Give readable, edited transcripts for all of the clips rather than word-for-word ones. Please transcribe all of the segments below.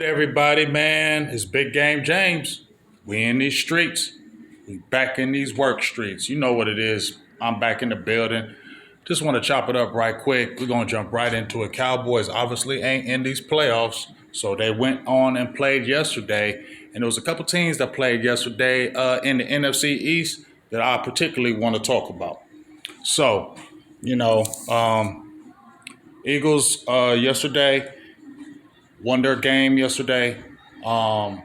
Everybody, man, it's Big Game James. We in these streets. We back in these work streets. You know what it is. I'm back in the building. Just want to chop it up right quick. We're gonna jump right into it. Cowboys obviously ain't in these playoffs, so they went on and played yesterday. And there was a couple teams that played yesterday in the NFC East that I particularly want to talk about. So, you know, Eagles yesterday won their game yesterday. Um,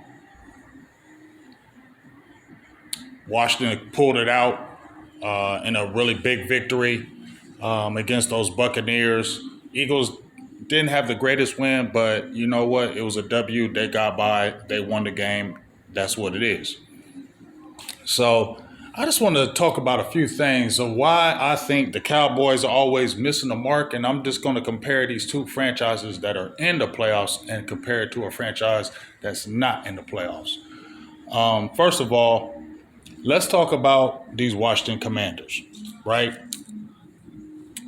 Washington pulled it out in a really big victory against those Buccaneers. Eagles didn't have the greatest win, but you know what? It was a W. They got by. They won the game. That's what it is. So I just want to talk about a few things of why I think the Cowboys are always missing the mark. And I'm just going to compare these two franchises that are in the playoffs and compare it to a franchise that's not in the playoffs. First of all, let's talk about these Washington Commanders, right?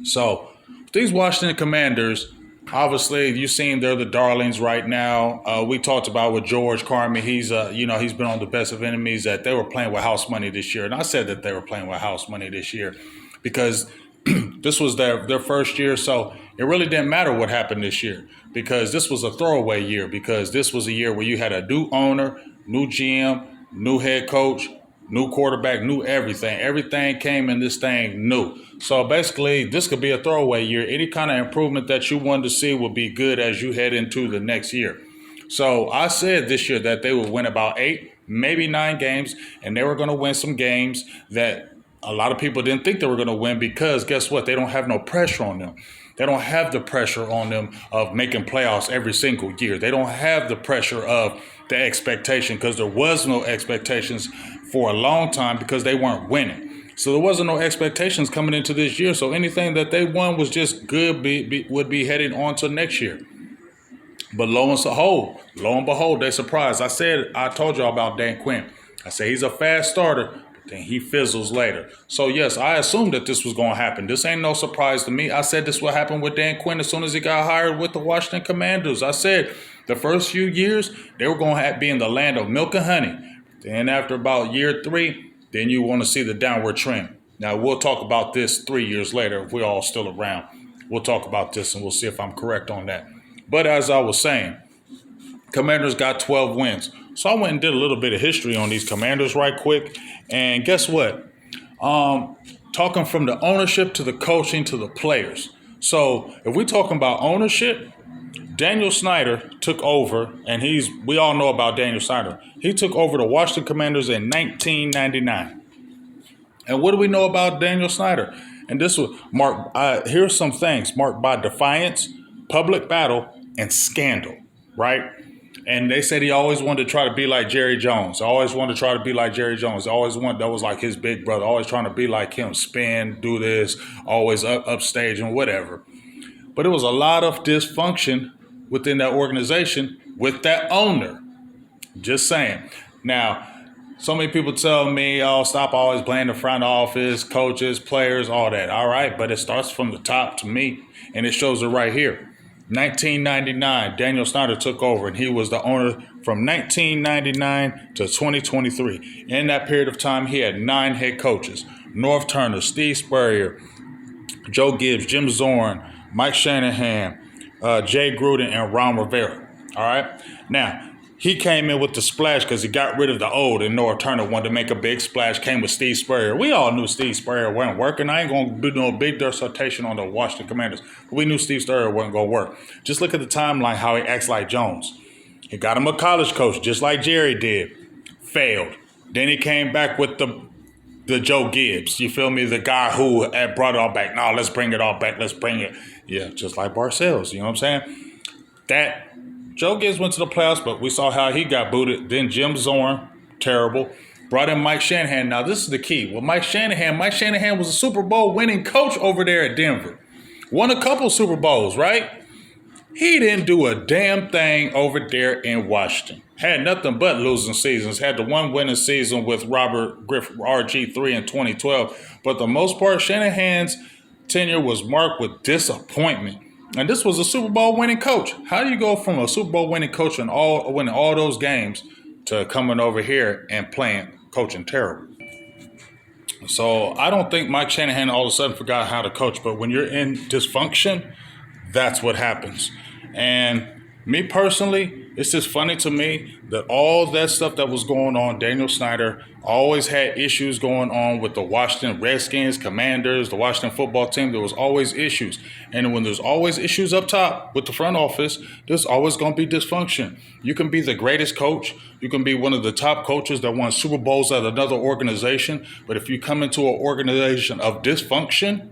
So these Washington Commanders, obviously, you've seen they're the darlings right now. We talked about with George Carmen. He's been on the best of enemies that they were playing with house money this year, and I said that they were playing with house money this year because this was their first year. So it really didn't matter what happened this year because this was a throwaway year because this was a year where you had a new owner, new GM, new head coach, new quarterback, new everything. Everything came in this thing new. So basically, this could be a throwaway year. Any kind of improvement that you wanted to see would be good as you head into the next year. So I said this year that they would win about 8, maybe 9 games, and they were going to win some games that a lot of people didn't think they were going to win because guess what? They don't have no pressure on them. They don't have the pressure on them of making playoffs every single year. They don't have the pressure of the expectation because there was no expectations for a long time because they weren't winning. So there wasn't no expectations coming into this year. So anything that they won was just good, would be heading on to next year. But lo and behold, they surprised. I told y'all about Dan Quinn. I said he's a fast starter, but then he fizzles later. So yes, I assumed that this was going to happen. This ain't no surprise to me. I said this would happen with Dan Quinn as soon as he got hired with the Washington Commanders. I said the first few years they were going to be in the land of milk and honey. Then after about year 3, then you want to see the downward trend. Now we'll talk about this 3 years later if we're all still around. We'll talk about this and we'll see if I'm correct on that. But as I was saying, Commanders got 12 wins. So I went and did a little bit of history on these Commanders right quick. And guess what? Talking from the ownership to the coaching to the players. So if we're talking about ownership, Daniel Snyder took over, and we all know about Daniel Snyder. He took over the Washington Commanders in 1999. And what do we know about Daniel Snyder? And this was marked, here's some things marked by defiance, public battle, and scandal, right? And they said he always wanted to try to be like Jerry Jones. Always wanted to try to be like Jerry Jones. That was like his big brother. Always trying to be like him, spin, do this, always upstage and whatever. But it was a lot of dysfunction within that organization with that owner. Just saying. Now, so many people tell me, oh, stop always blaming the front office, coaches, players, all that. All right, but it starts from the top to me, and it shows it right here. 1999, Daniel Snyder took over, and he was the owner from 1999 to 2023. In that period of time, he had 9 head coaches. North Turner, Steve Spurrier, Joe Gibbs, Jim Zorn, Mike Shanahan, Jay Gruden, and Ron Rivera. All right? Now, he came in with the splash because he got rid of the old, and North Turner wanted to make a big splash, came with Steve Spurrier. We all knew Steve Spurrier wasn't working. I ain't going to do no big dissertation on the Washington Commanders. But we knew Steve Spurrier wasn't going to work. Just look at the timeline, how he acts like Jones. He got him a college coach, just like Jerry did. Failed. Then he came back with the Joe Gibbs. You feel me? The guy who had brought it all back. No, let's bring it all back. Let's bring it. Yeah, just like Parcells. You know what I'm saying? That Joe Gibbs went to the playoffs, but we saw how he got booted. Then Jim Zorn, terrible. Brought in Mike Shanahan. Now, this is the key. Well, Mike Shanahan was a Super Bowl winning coach over there at Denver. Won a couple Super Bowls, right? He didn't do a damn thing over there in Washington. Had nothing but losing seasons. Had the one winning season with Robert Griffin, RG3 in 2012. But the most part, Shanahan's tenure was marked with disappointment. And this was a Super Bowl winning coach. How do you go from a Super Bowl winning coach and winning all those games to coming over here and coaching terrible? So I don't think Mike Shanahan all of a sudden forgot how to coach, but when you're in dysfunction, that's what happens. And me personally, it's just funny to me that all that stuff that was going on, Daniel Snyder always had issues going on with the Washington Redskins, Commanders, the Washington football team. There was always issues. And when there's always issues up top with the front office, there's always going to be dysfunction. You can be the greatest coach. You can be one of the top coaches that won Super Bowls at another organization. But if you come into an organization of dysfunction,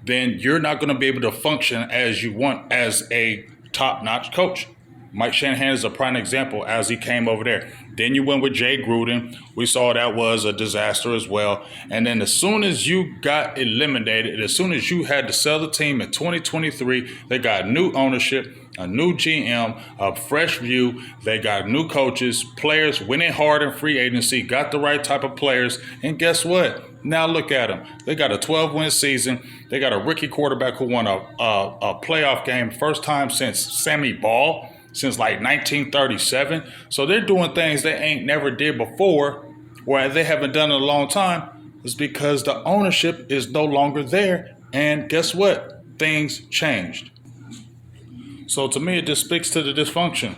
then you're not going to be able to function as you want as a top-notch coach. Mike Shanahan is a prime example as he came over there. Then you went with Jay Gruden. We saw that was a disaster as well. And then as soon as you got eliminated, as soon as you had to sell the team in 2023, they got new ownership, a new GM, a fresh view. They got new coaches, players winning hard in free agency, got the right type of players. And guess what? Now look at them. They got a 12-win season. They got a rookie quarterback who won a playoff game first time since Sammy Ball, since like 1937. So they're doing things they ain't never did before, or they haven't done in a long time. It's because the ownership is no longer there. And guess what? Things changed. So to me, it just speaks to the dysfunction.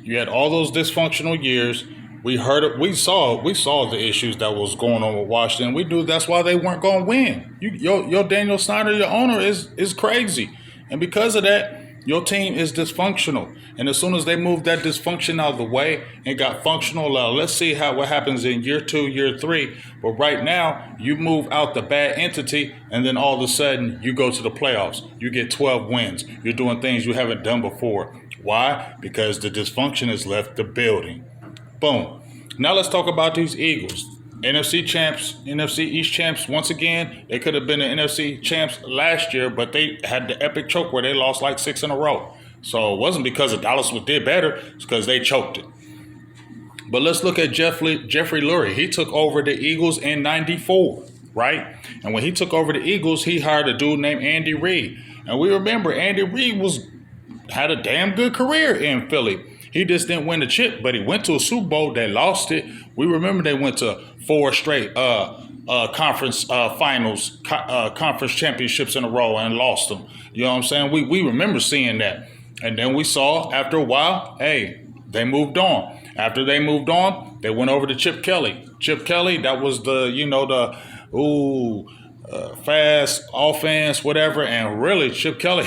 You had all those dysfunctional years. We heard it. We saw the issues that was going on with Washington. We knew that's why they weren't going to win. Your Daniel Snyder, your owner, is crazy, and because of that, your team is dysfunctional. And as soon as they moved that dysfunction out of the way and got functional, let's see what happens in year 2, year 3. But right now, you move out the bad entity, and then all of a sudden, you go to the playoffs. You get 12 wins. You're doing things you haven't done before. Why? Because the dysfunction has left the building. Boom. Now let's talk about these Eagles. NFC champs, NFC East champs. Once again, they could have been the NFC champs last year, but they had the epic choke where they lost like 6 in a row. So it wasn't because of Dallas did better, it's because they choked it. But let's look at Jeffrey Lurie. He took over the Eagles in '94, right? And when he took over the Eagles, he hired a dude named Andy Reid. And we remember Andy Reid had a damn good career in Philly. He just didn't win the chip, but he went to a Super Bowl. They lost it. We remember they went to 4 straight conference finals, conference championships in a row and lost them. You know what I'm saying? We remember seeing that. And then we saw after a while, hey, they moved on. After they moved on, they went over to Chip Kelly. Chip Kelly, that was fast offense, whatever. And really, Chip Kelly,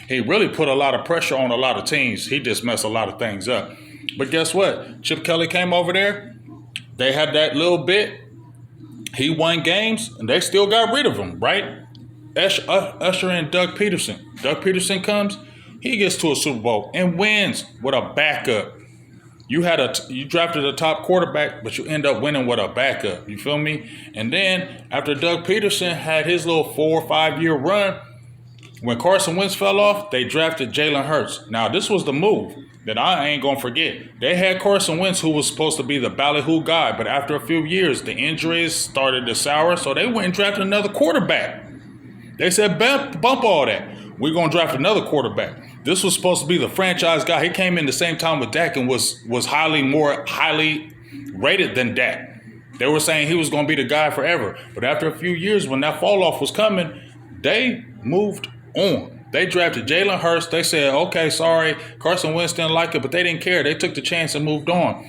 he really put a lot of pressure on a lot of teams. He just messed a lot of things up. But guess what? Chip Kelly came over there. They had that little bit. He won games, and they still got rid of him, right? Usher in Doug Peterson. Doug Peterson comes. He gets to a Super Bowl and wins with a backup. You drafted a top quarterback, but you end up winning with a backup. You feel me? And then after Doug Peterson had his little 4 or 5 year run, when Carson Wentz fell off, they drafted Jalen Hurts. Now, this was the move that I ain't going to forget. They had Carson Wentz, who was supposed to be the ballyhoo guy, but after a few years, the injuries started to sour, so they went and drafted another quarterback. They said, bump all that. We're going to draft another quarterback. This was supposed to be the franchise guy. He came in the same time with Dak and was more highly rated than Dak. They were saying he was going to be the guy forever. But after a few years, when that fall off was coming, they moved on. They drafted Jalen Hurts. They said, okay, sorry, Carson Wentz didn't like it, but they didn't care. They took the chance and moved on.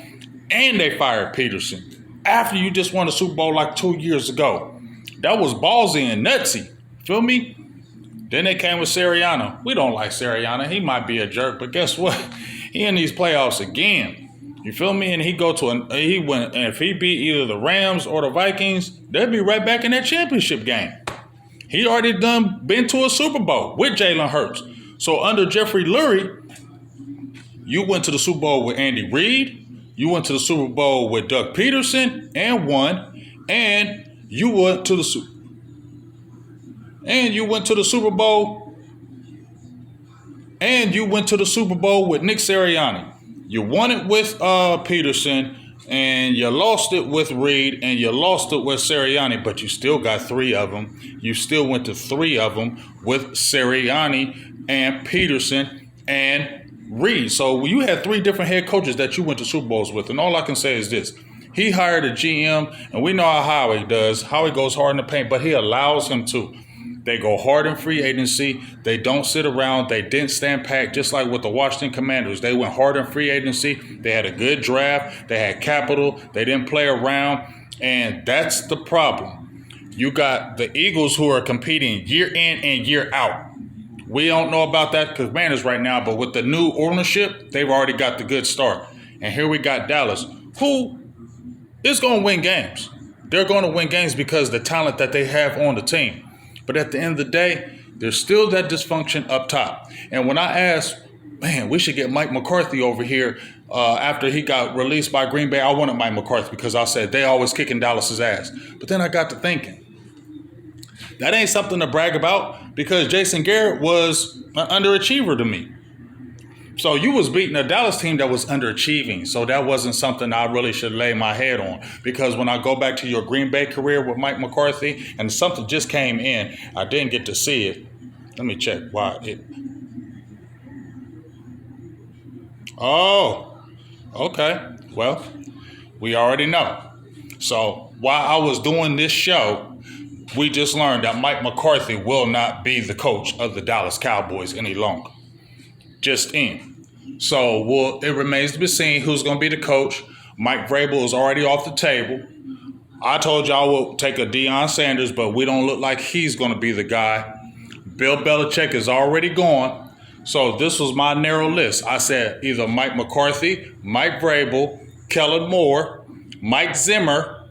And they fired Peterson after you just won a Super Bowl like 2 years ago. That was ballsy and nutsy. Feel me? Then they came with Sirianni. We don't like Sirianni. He might be a jerk, but guess what? He in these playoffs again. You feel me? And and if he beat either the Rams or the Vikings, they'll be right back in that championship game. He already been to a Super Bowl with Jalen Hurts. So under Jeffrey Lurie, you went to the Super Bowl with Andy Reid. You went to the Super Bowl with Doug Peterson and won. And you went to the Super Bowl. And you went to the Super Bowl with Nick Sirianni. You won it with Peterson. and you lost it with Reed, and you lost it with Sirianni, but you still got three of them. You still went to three of them with Sirianni and Peterson and Reed. So you had three different head coaches that you went to Super Bowls with, and all I can say is this. He hired a GM, and we know how Howie does. Howie goes hard in the paint, but he allows him to. They go hard in free agency. They don't sit around. They didn't stand pat, just like with the Washington Commanders. They went hard in free agency. They had a good draft. They had capital. They didn't play around. And that's the problem. You got the Eagles who are competing year in and year out. We don't know about that Commanders right now, but with the new ownership, they've already got the good start. And here we got Dallas, who is going to win games. They're going to win games because of the talent that they have on the team. But at the end of the day, there's still that dysfunction up top. And when I asked, man, we should get Mike McCarthy over here after he got released by Green Bay, I wanted Mike McCarthy because I said they always kicking Dallas's ass. But then I got to thinking, that ain't something to brag about because Jason Garrett was an underachiever to me. So you was beating a Dallas team that was underachieving. So that wasn't something I really should lay my head on. Because when I go back to your Green Bay career with Mike McCarthy, and something just came in, I didn't get to see it. Let me check why it. Oh, okay. Well, we already know. So while I was doing this show, we just learned that Mike McCarthy will not be the coach of the Dallas Cowboys any longer. Just in. So it remains to be seen who's going to be the coach. Mike Vrabel is already off the table. I told y'all we'll take a Deion Sanders, but we don't look like he's going to be the guy. Bill Belichick is already gone. So this was my narrow list. I said either Mike McCarthy, Mike Vrabel, Kellen Moore, Mike Zimmer.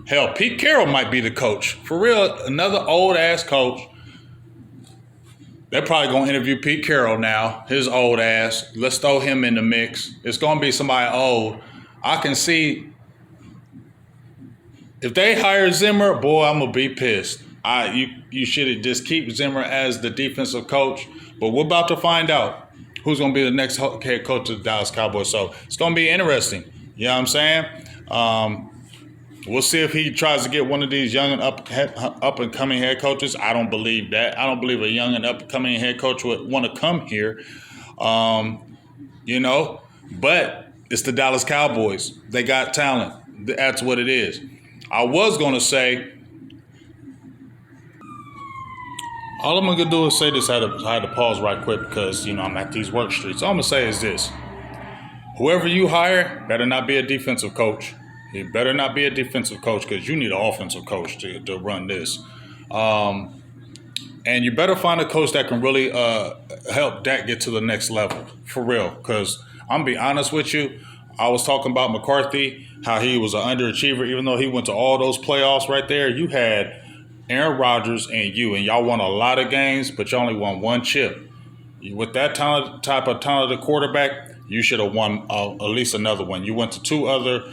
Hell, Pete Carroll might be the coach. For real, another old-ass coach. They're probably going to interview Pete Carroll now, his old ass. Let's throw him in the mix. It's going to be somebody old. I can see if they hire Zimmer, boy, I'm going to be pissed. You should just keep Zimmer as the defensive coach. But we're about to find out who's going to be the next head coach of the Dallas Cowboys. So it's going to be interesting. You know what I'm saying? We'll see if he tries to get one of these young and up and coming head coaches. I don't believe that. I don't believe a young and up and coming head coach would want to come here. But it's the Dallas Cowboys. They got talent. That's what it is. I was going to say, all I'm going to do is say this. I had to pause right quick because, I'm at these work streets. All I'm going to say is this. Whoever you hire better not be a defensive coach. He better not be a defensive coach because you need an offensive coach to run this. And you better find a coach that can really help Dak get to the next level, for real. Because I'm going to be honest with you, I was talking about McCarthy, how he was an underachiever, even though he went to all those playoffs right there. You had Aaron Rodgers and y'all won a lot of games, but you only won one chip. With that type of talented quarterback, you should have won at least another one. You went to two other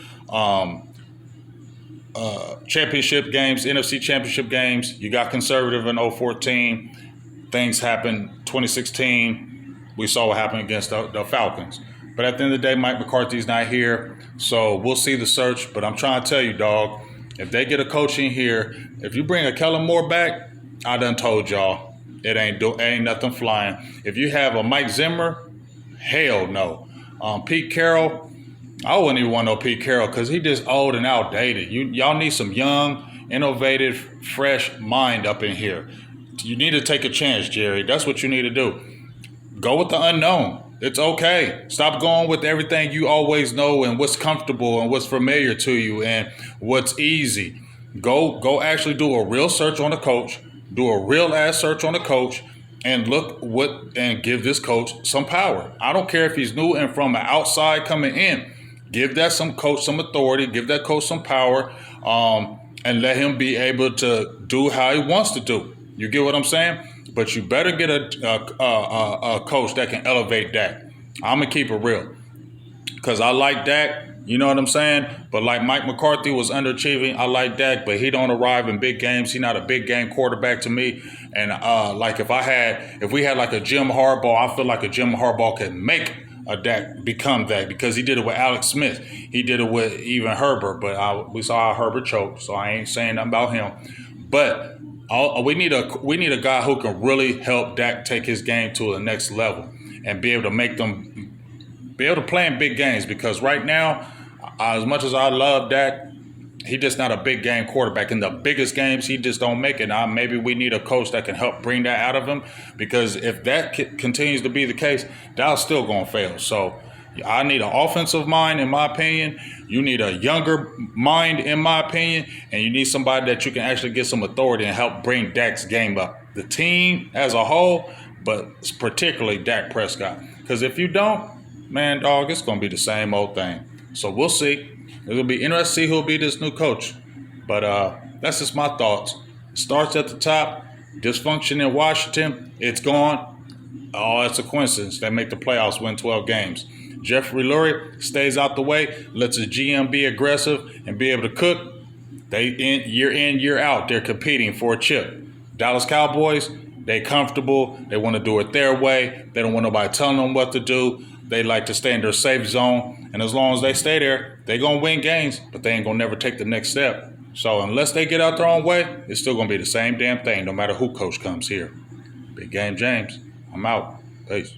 championship games, NFC championship games. You got conservative in 2014. Things happened. 2016, we saw what happened against the Falcons. But at the end of the day, Mike McCarthy's not here. So we'll see the search. But I'm trying to tell you, dog, if they get a coach in here, if you bring a Kellen Moore back, I done told y'all, it ain't nothing flying. If you have a Mike Zimmer, hell no. Pete Carroll, I wouldn't even want no Pete Carroll because he just old and outdated. Y'all need some young, innovative, fresh mind up in here. You need to take a chance, Jerry. That's what you need to do. Go with the unknown. It's okay. Stop going with everything you always know and what's comfortable and what's familiar to you and what's easy. Go actually do a real search on the coach. Do a real ass search on the coach and and give this coach some power. I don't care if he's new and from the outside coming in. Give that some coach some authority. Give that coach some power, and let him be able to do how he wants to do. You get what I'm saying? But you better get a coach that can elevate Dak. I'm gonna keep it real, because I like Dak. You know what I'm saying? But like Mike McCarthy was underachieving, I like Dak, but he don't arrive in big games. He's not a big game quarterback to me. And like if we had like a Jim Harbaugh, I feel like a Jim Harbaugh can make Dak become that, because he did it with Alex Smith. He did it with even Herbert, but we saw how Herbert choked, so I ain't saying nothing about him. But we need a guy who can really help Dak take his game to the next level and be able to make them be able to play in big games. Because right now, as much as I love Dak, he just not a big game quarterback. In the biggest games, he just don't make it. Now, maybe we need a coach that can help bring that out of him, because if that continues to be the case, Dallas still going to fail. So I need an offensive mind, in my opinion. You need a younger mind, in my opinion, and you need somebody that you can actually get some authority and help bring Dak's game up. The team as a whole, but particularly Dak Prescott. Because if you don't, man, dog, it's going to be the same old thing. So we'll see. It'll be interesting to see who'll be this new coach. But that's just my thoughts. Starts at the top. Dysfunction in Washington. It's gone. Oh, it's a coincidence. They make the playoffs, win 12 games. Jeffrey Lurie stays out the way, lets his GM be aggressive and be able to cook. They in, year out, they're competing for a chip. Dallas Cowboys, they comfortable. They want to do it their way. They don't want nobody telling them what to do. They like to stay in their safe zone. And as long as they stay there, they're going to win games, but they ain't going to never take the next step. So unless they get out their own way, it's still going to be the same damn thing, no matter who coach comes here. Big Game James, I'm out. Peace.